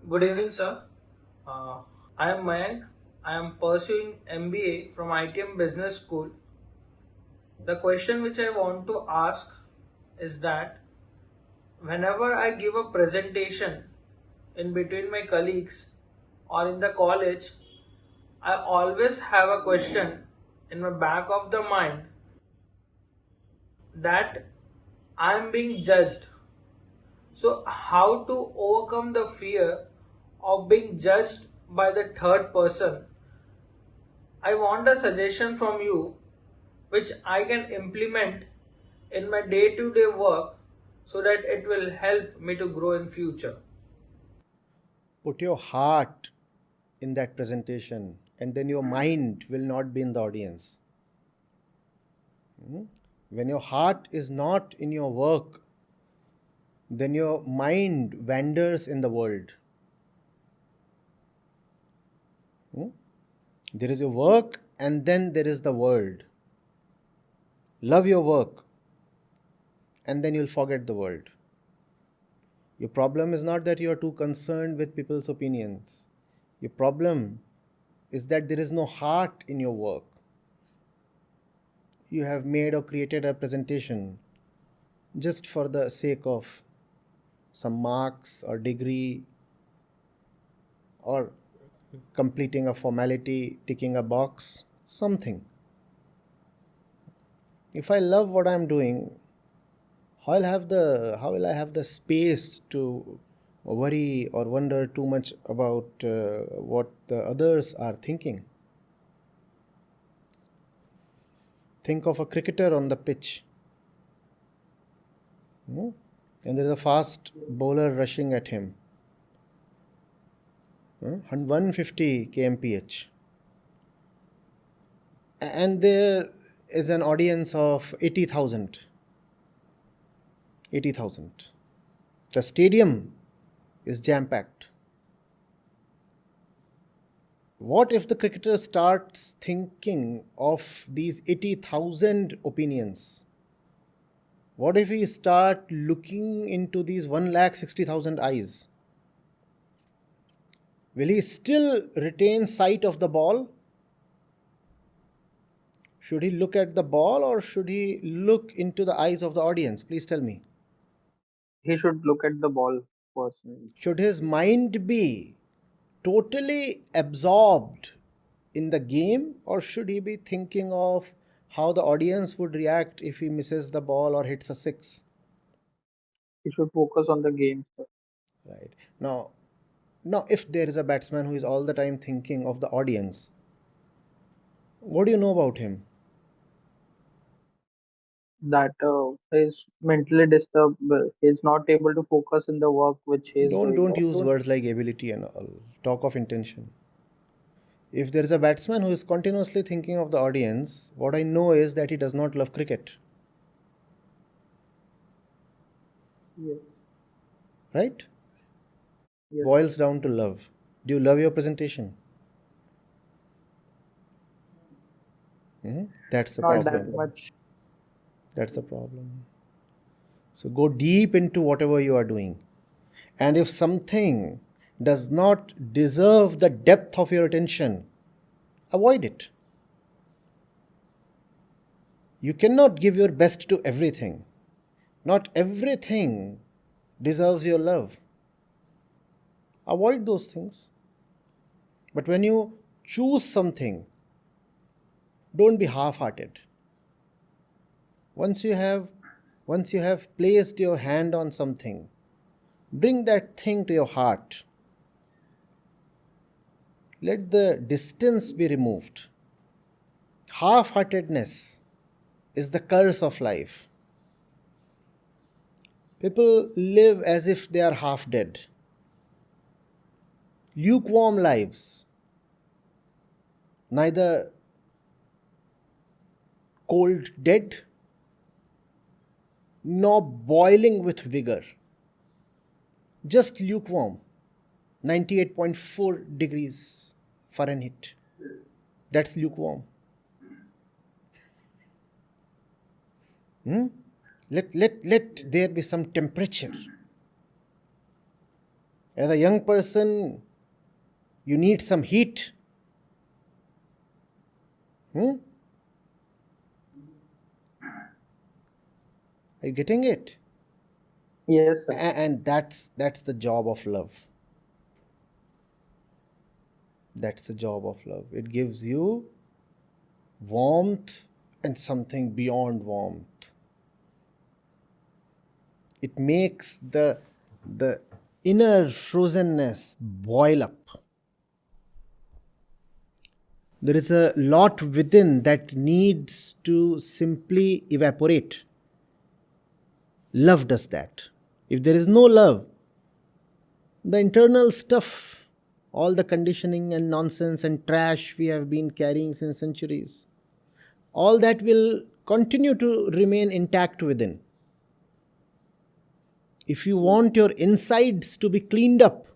Good evening, sir. Uh, I am Mayank. I am pursuing MBA from ITM Business School. The question which I want to ask is that whenever I give a presentation in between my colleagues or in the college, I always have a question in my back of the mind that I am being judged. So, how to overcome the fear of being judged by the third person? I want a suggestion from you which I can implement in my day to day work so that it will help me to grow in future. Put your heart in that presentation, and then your mind will not be in the audience. When your heart is not in your work, then your mind wanders in the world. There is your work, and then there is the world. Love your work, and then you'll forget the world. Your problem is not that you are too concerned with people's opinions. Your problem is that there is no heart in your work. You have made or created a presentation just for the sake of some marks or degree or completing a formality, ticking a box, something. If I love what I'm doing, how will I have the space to worry or wonder too much about what the others are thinking? Think of a cricketer on the pitch. And there's a fast bowler rushing at him. 150 kmph. And there is an audience of 80,000. 80,000. The stadium is jam packed. What if the cricketer starts thinking of these 80,000 opinions? What if we start looking into these 1,60,000 eyes? Will he still retain sight of the ball? Should he look at the ball or should he look into the eyes of the audience? Please tell me. He should look at the ball first. Should his mind be totally absorbed in the game, or should he be thinking of how the audience would react if he misses the ball or hits a six? He should focus on the game, sir. Right. Now if there is a batsman who is all the time thinking of the audience, what do you know about him? That is mentally disturbed. He's not able to focus in the work which he is Don't doing. don't use words like ability and all. Talk of intention. If there is a batsman who is continuously thinking of the audience, what I know is that he does not love cricket. Yes, Right? yes, Boils down to love. Do you love your presentation? That's the not that problem. much. That's the problem. So go deep into whatever you are doing. And if something does not deserve the depth of your attention, avoid it. You cannot give your best to everything. Not everything deserves your love. Avoid those things. But when you choose something, don't be half-hearted. Once you have placed your hand on something, bring that thing to your heart. Let the distance be removed. Half-heartedness is the curse of life. People live as if they are half dead. Lukewarm lives, neither cold dead nor boiling with vigor. Just lukewarm, 98.4 degrees Fahrenheit. That's lukewarm. Let there be some temperature. As a young person, you need some heat. Are you getting it? Yes, sir. And that's the job of love. That's the job of love. It gives you warmth and something beyond warmth. It makes the inner frozenness boil up. There is a lot within that needs to simply evaporate. Love does that. If there is no love, the internal stuff, all the conditioning and nonsense and trash we have been carrying since centuries, all that will continue to remain intact within. If you want your insides to be cleaned up,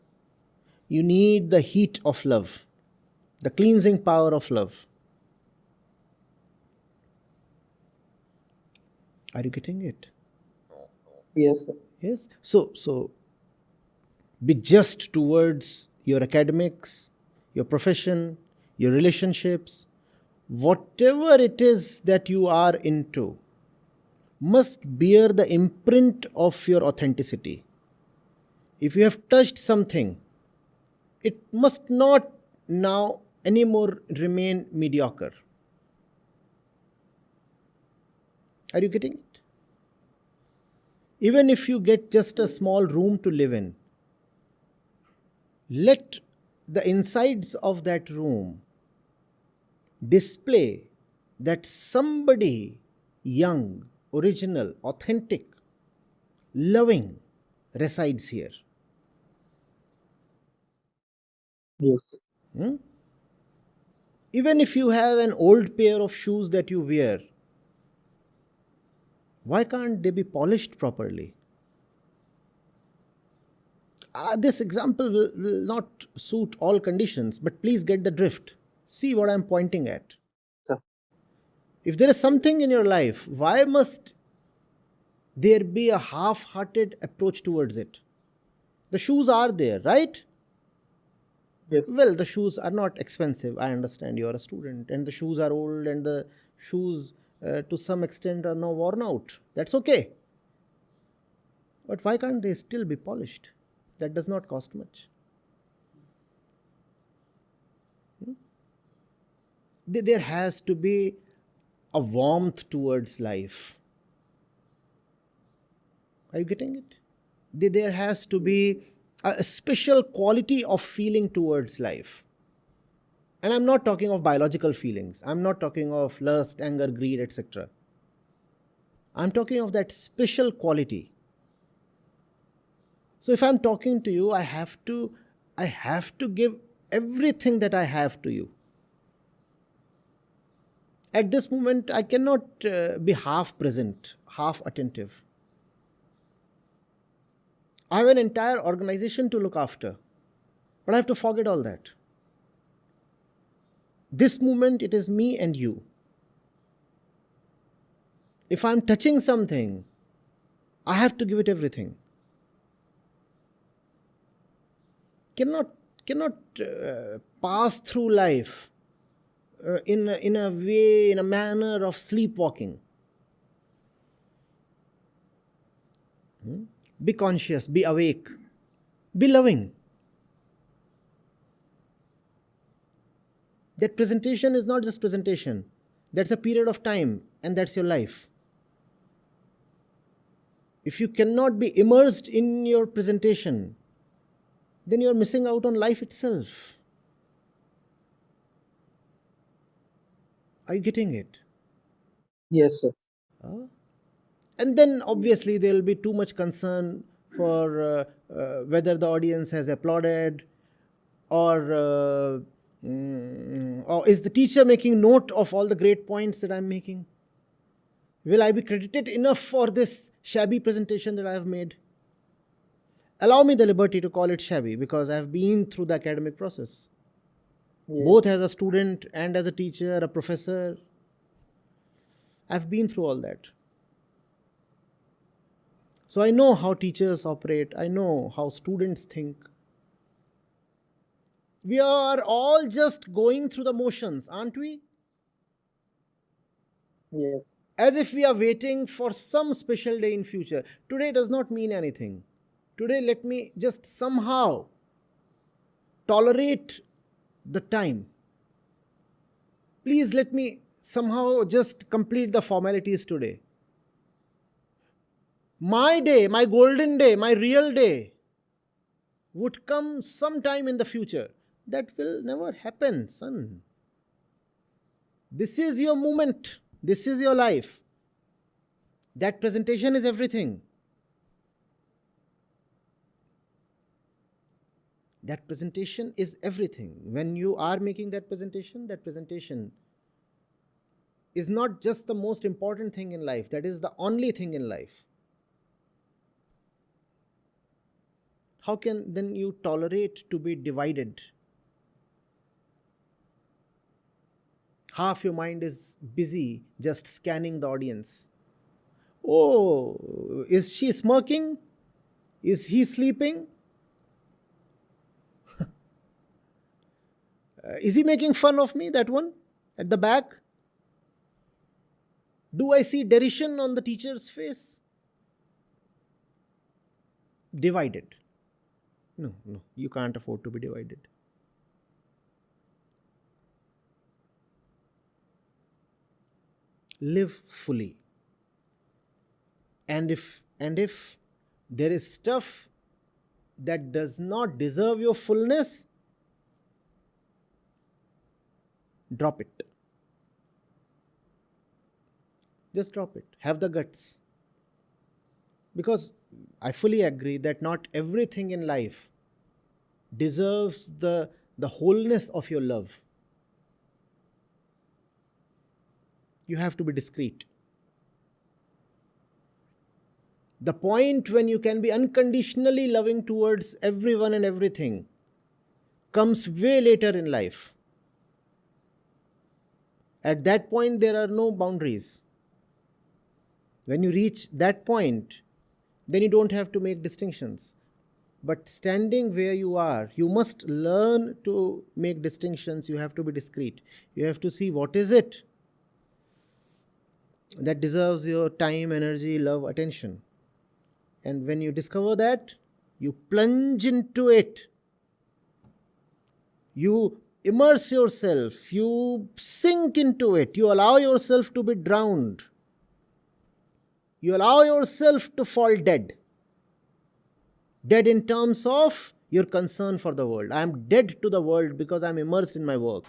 you need the heat of love, the cleansing power of love. Are you getting it? Yes, sir. Yes. So be just towards your academics, your profession, your relationships, whatever it is that you are into must bear the imprint of your authenticity. If you have touched something, it must not now anymore remain mediocre. Are you getting it? Even if you get just a small room to live in, let the insides of that room display that somebody young, original, authentic, loving resides here. Yes. Hmm? Even if you have an old pair of shoes that you wear, why can't they be polished properly? This example will not suit all conditions, but please get the drift. See what I'm pointing at. Sir. If there is something in your life, why must there be a half hearted approach towards it? The shoes are there, right? Yes. Well, the shoes are not expensive. I understand you are a student, and the shoes are old, and the shoes to some extent are now worn out. That's okay. But why can't they still be polished? That does not cost much. There has to be a warmth towards life. Are you getting it? There has to be a special quality of feeling towards life. And I'm not talking of biological feelings. I'm not talking of lust, anger, greed, etc. I'm talking of that special quality. So if I'm talking to you, I have to give everything that I have to you. At this moment, I cannot be half present, half attentive. I have an entire organization to look after, but I have to forget all that. This moment, it is me and you. If I'm touching something, I have to give it everything. Cannot pass through life in a way, in a manner of sleepwalking. Be conscious, be awake, be loving. That presentation is not just presentation. That's a period of time, and that's your life. If you cannot be immersed in your presentation, then you're missing out on life itself. Are you getting it? Yes, sir. And then obviously there will be too much concern for whether the audience has applauded, or is the teacher making note of all the great points that I'm making? Will I be credited enough for this shabby presentation that I have made? Allow me the liberty to call it shabby because I have been through the academic process. Yes. Both as a student and as a teacher, a professor. I've been through all that. So I know how teachers operate. I know how students think. We are all just going through the motions, aren't we? Yes. As if we are waiting for some special day in future. Today does not mean anything. Today let me just somehow tolerate the time. Please let me somehow just complete the formalities today. My day, my golden day, my real day would come sometime in the future. That will never happen, son. This is your moment. This is your life. That presentation is everything. That presentation is everything. When you are making that presentation is not just the most important thing in life. That is the only thing in life. How can then you tolerate to be divided? Half your mind is busy just scanning the audience. Oh, is she smirking? Is he sleeping? Is he making fun of me, that one at the back? Do I see derision on the teacher's face? Divided. No, you can't afford to be divided. Live fully. And if there is stuff that does not deserve your fullness, drop it. Just drop it. Have the guts. Because I fully agree that not everything in life deserves the wholeness of your love. You have to be discreet. The point when you can be unconditionally loving towards everyone and everything comes way later in life. At that point, there are no boundaries. When you reach that point, then you don't have to make distinctions. But standing where you are, you must learn to make distinctions. You have to be discreet. You have to see what is it that deserves your time, energy, love, attention. And when you discover that, you plunge into it. You immerse yourself. You sink into it. You allow yourself to be drowned. You allow yourself to fall dead. Dead in terms of your concern for the world. I am dead to the world because I am immersed in my work.